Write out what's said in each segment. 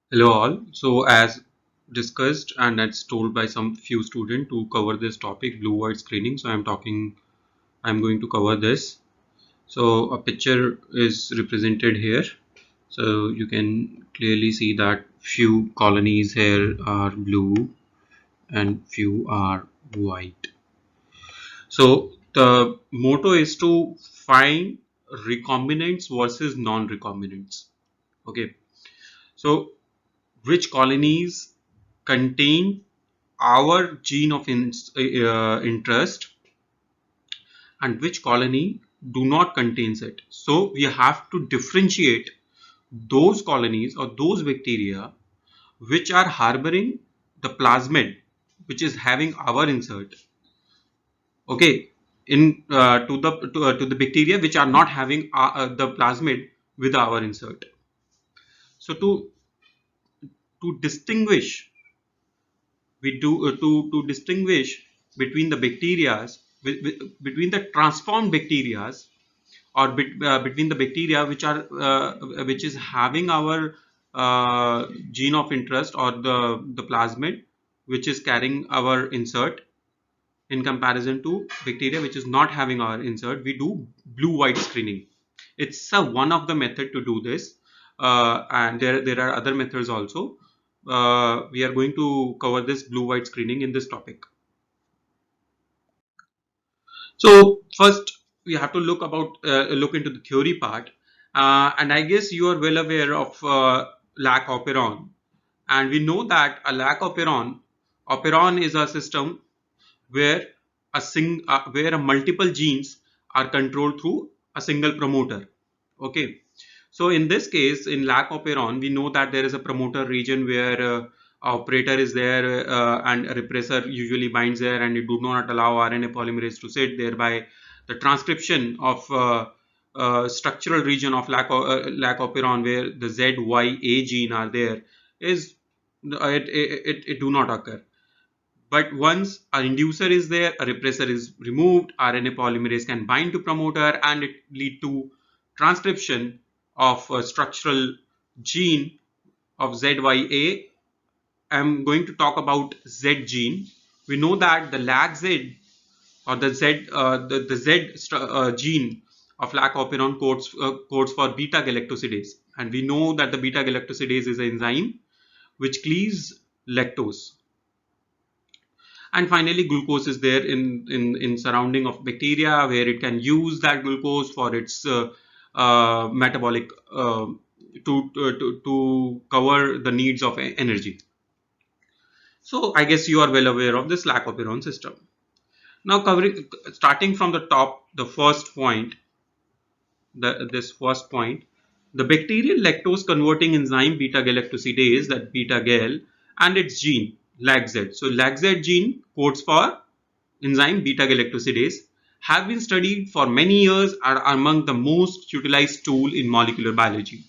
Hello all. So as discussed and that's told by some few students to cover this topic blue white screening. So I'm going to cover this. So a picture is represented here. So you can clearly see that few colonies here are blue and few are white. So the motto is to find recombinants versus non-recombinants. Okay. So which colonies contain our gene of interest and which colony do not contains it. So we have to differentiate those colonies or those bacteria which are harboring the plasmid which is having our insert, okay, in to the bacteria which are not having the plasmid with our insert. So to distinguish we do to distinguish between the bacterias between the transformed bacterias or between the bacteria which is having our gene of interest or the plasmid which is carrying our insert in comparison to bacteria which is not having our insert, we do blue white screening. It's one of the method to do this, and there are other methods also. We are going to cover this blue white screening in this topic. So first we have to look into the theory part, and I guess you are well aware of lac operon, and we know that a lac operon is a system where where a multiple genes are controlled through a single promoter. Okay, so in this case, in lac operon, we know that there is a promoter region where operator is there and a repressor usually binds there, and it do not allow RNA polymerase to sit. Thereby, the transcription of structural region of lac operon, where the ZYA gene are there, is it do not occur. But once an inducer is there, a repressor is removed, RNA polymerase can bind to promoter and it lead to transcription of a structural gene of ZYA. I'm going to talk about Z gene. We know that the LAC-Z or the gene of lac operon codes for beta galactosidase, and we know that the beta galactosidase is an enzyme which cleaves lactose. And finally glucose is there in surrounding of bacteria where it can use that glucose for its metabolic to cover the needs of energy. So I guess you are well aware of this lac operon system. Now starting from the top, the first point, this first point, the bacterial lactose converting enzyme beta galactosidase, that beta gal, and its gene LAC-Z. So LAC-Z gene codes for enzyme beta galactosidase, have been studied for many years and are among the most utilized tool in molecular biology.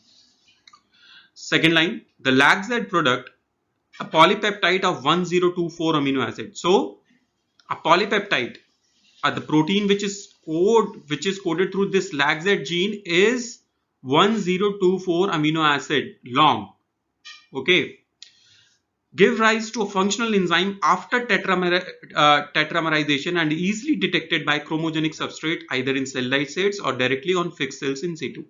Second line, the LAC-Z product, a polypeptide of 1024 amino acid. So a polypeptide, the protein which is coded through this LAC-Z gene is 1024 amino acid long. Okay, give rise to a functional enzyme after tetramerization and easily detected by chromogenic substrate either in cell lysates or directly on fixed cells in situ.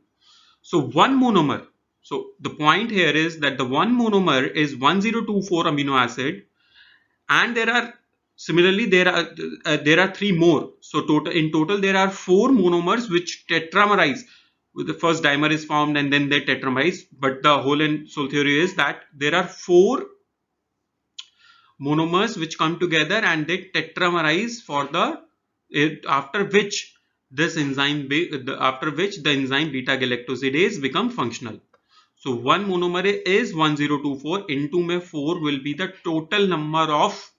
So one monomer. So the point here is that the one monomer is 1024 amino acid, and there are three more. So in total there are four monomers which tetramerize. The first dimer is formed and then they tetramerize. But the whole and sole theory is that there are four monomers which come together and they tetramerize for after which the enzyme beta galactosidase become functional. So one monomer is 1024, into में 4 will be the total number of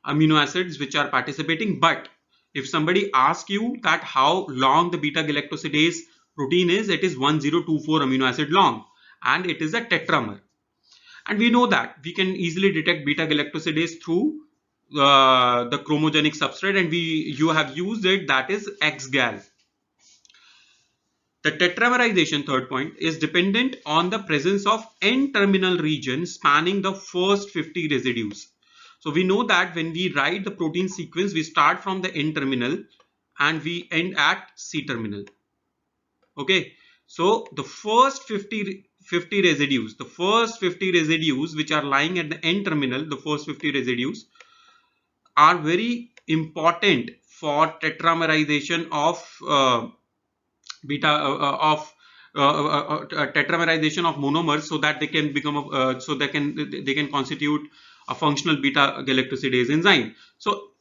amino acids which are participating. But if somebody asks you that how long the beta galactosidase protein is, it is 1024 amino acid long and it is a tetramer. And we know that we can easily detect beta galactosidase through the chromogenic substrate, and you have used it, that is XGAL. The tetramerization, third point, is dependent on the presence of N-terminal region spanning the first 50 residues. So we know that when we write the protein sequence, we start from the N-terminal and we end at C-terminal. Okay, so the first 50 residues, which are lying at the N-terminal, the first 50 residues are very important for tetramerization of tetramerization of monomers, so that they can become they can constitute a functional beta galactosidase enzyme. So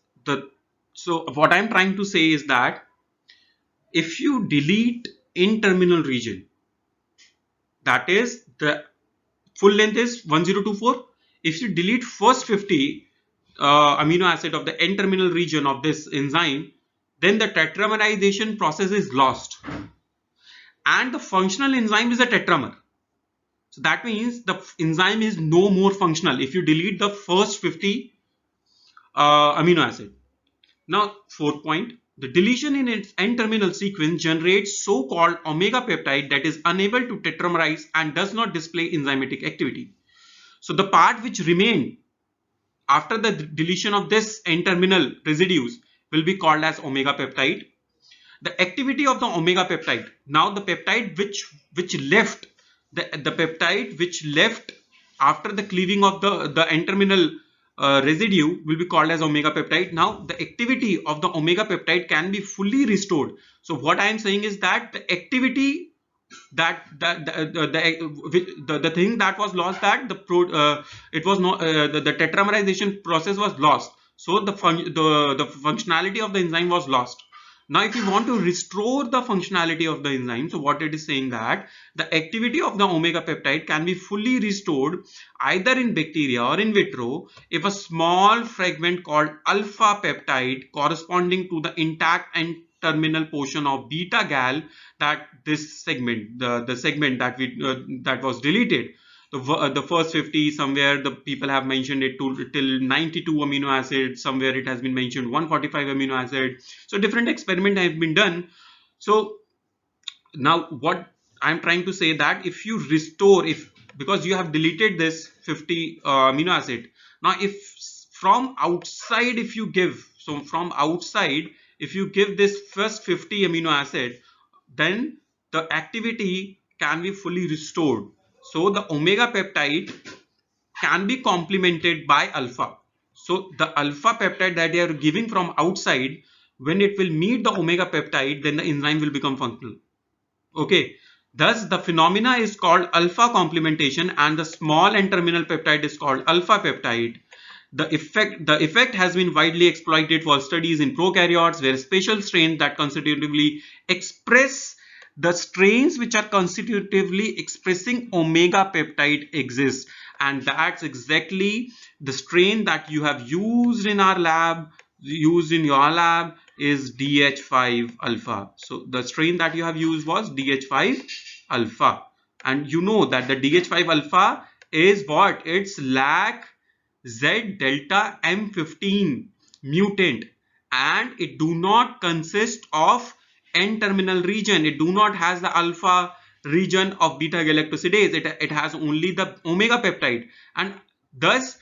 what I'm trying to say is that if you delete N-terminal region, that is the full length is 1024. If you delete first 50 amino acid of the N-terminal region of this enzyme, then the tetramerization process is lost, and the functional enzyme is a tetramer. So that means the enzyme is no more functional if you delete the first 50 amino acid. Now, fourth point, the deletion in its N-terminal sequence generates so-called omega peptide that is unable to tetramerize and does not display enzymatic activity. So the part which remained after the deletion of this N-terminal residues will be called as omega peptide. The activity of the omega peptide, now the peptide which left, the peptide which left after the cleaving of the N-terminal residue will be called as omega peptide. Now the activity of the omega peptide can be fully restored. So what I am saying is that the activity that the thing that was lost, that it was not the tetramerization process was lost, so the functionality of the enzyme was lost. Now if you want to restore the functionality of the enzyme, so what it is saying that the activity of the omega peptide can be fully restored either in bacteria or in vitro if a small fragment called alpha peptide corresponding to the intact and terminal portion of beta gal, that this segment, the segment that we that was deleted, the first 50, somewhere the people have mentioned it to till 92 amino acids, somewhere it has been mentioned 145 amino acid. So different experiments have been done. So now what I'm trying to say, that if you restore, if because you have deleted this 50 amino acid, now if from outside, if you give, so from outside if you give this first 50 amino acid, then the activity can be fully restored. So the omega peptide can be complemented by alpha. So the alpha peptide that they are giving from outside, when it will meet the omega peptide, then the enzyme will become functional. Okay. Thus the phenomena is called alpha complementation, and the small N-terminal peptide is called alpha peptide. The effect has been widely exploited for studies in prokaryotes, where special strains that constitutively express the strains which are constitutively expressing omega peptide exist, and that's exactly the strain that you have used in our lab, used in your lab, is DH5 alpha. So the strain that you have used was DH5 alpha, and you know that the DH5 alpha is what? It's LAC Z delta M15 mutant, and it do not consist of N-terminal region. It do not has the alpha region of beta galactosidase. It has only the omega peptide, and thus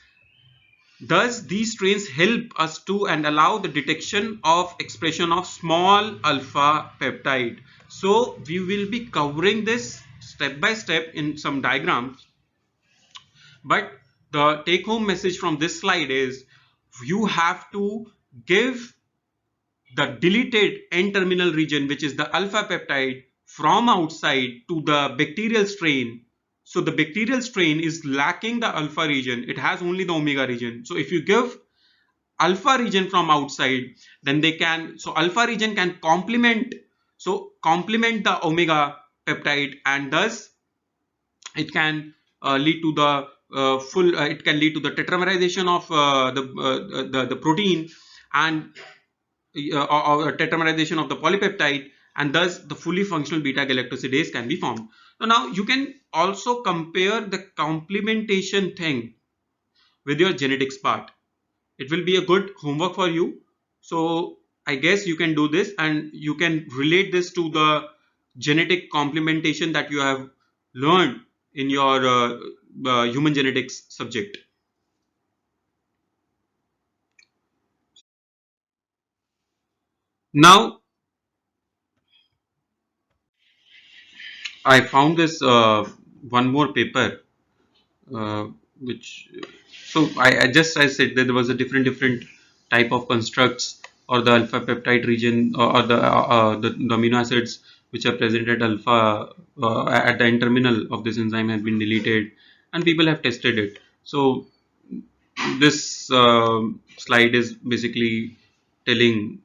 these strains help us to and allow the detection of expression of small alpha peptide. So we will be covering this step by step in some diagrams, but the take home message from this slide is you have to give the deleted N-terminal region, which is the alpha peptide, from outside to the bacterial strain. So the bacterial strain is lacking the alpha region, it has only the omega region. So if you give alpha region from outside, then they can, so alpha region can complement the omega peptide, and thus it can lead to the it can lead to the tetramerization of the protein, and or tetramerization of the polypeptide, and thus the fully functional beta galactosidase can be formed. So now you can also compare the complementation thing with your genetics part. It will be a good homework for you. So I guess you can do this, and you can relate this to the genetic complementation that you have learned in your human genetics subject. Now, I found this one more paper, uh, which I said that there was a different type of constructs or the alpha peptide region or the amino acids which are present at alpha at the N terminal of this enzyme has been deleted, and people have tested it. So this slide is basically telling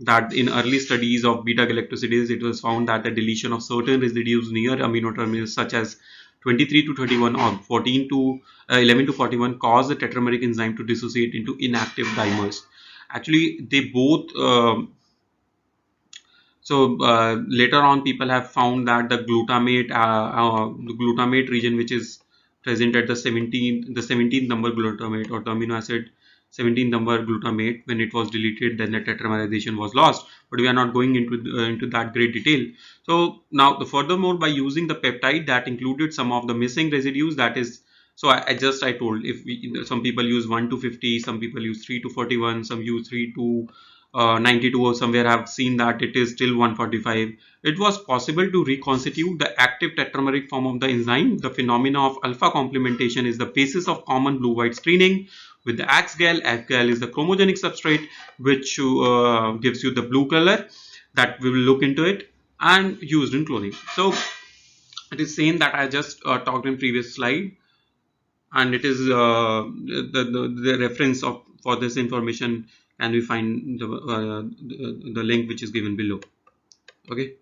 that in early studies of beta galactosidase, it was found that the deletion of certain residues near amino terminals such as 23 to 31 or 14 to 11 to 41 cause the tetrameric enzyme to dissociate into inactive dimers. Actually, they both later on, people have found that the glutamate region, which is present at the 17th number glutamate or the amino acid 17th number glutamate, when it was deleted, then the tetramerization was lost. But we are not going into that great detail. So now, furthermore, by using the peptide that included some of the missing residues, that is. So I told, if some people use 1 to 50, some people use 3 to 41, some use 3 to 92, or somewhere I have seen that it is still 145. It was possible to reconstitute the active tetrameric form of the enzyme. The phenomena of alpha complementation is the basis of common blue-white screening with the AXGAL. AXGAL is the chromogenic substrate which gives you the blue color, that we will look into it, and used in cloning. So it is same that I just talked in previous slide, and it is the reference of for this information, and we find the link which is given below. Okay.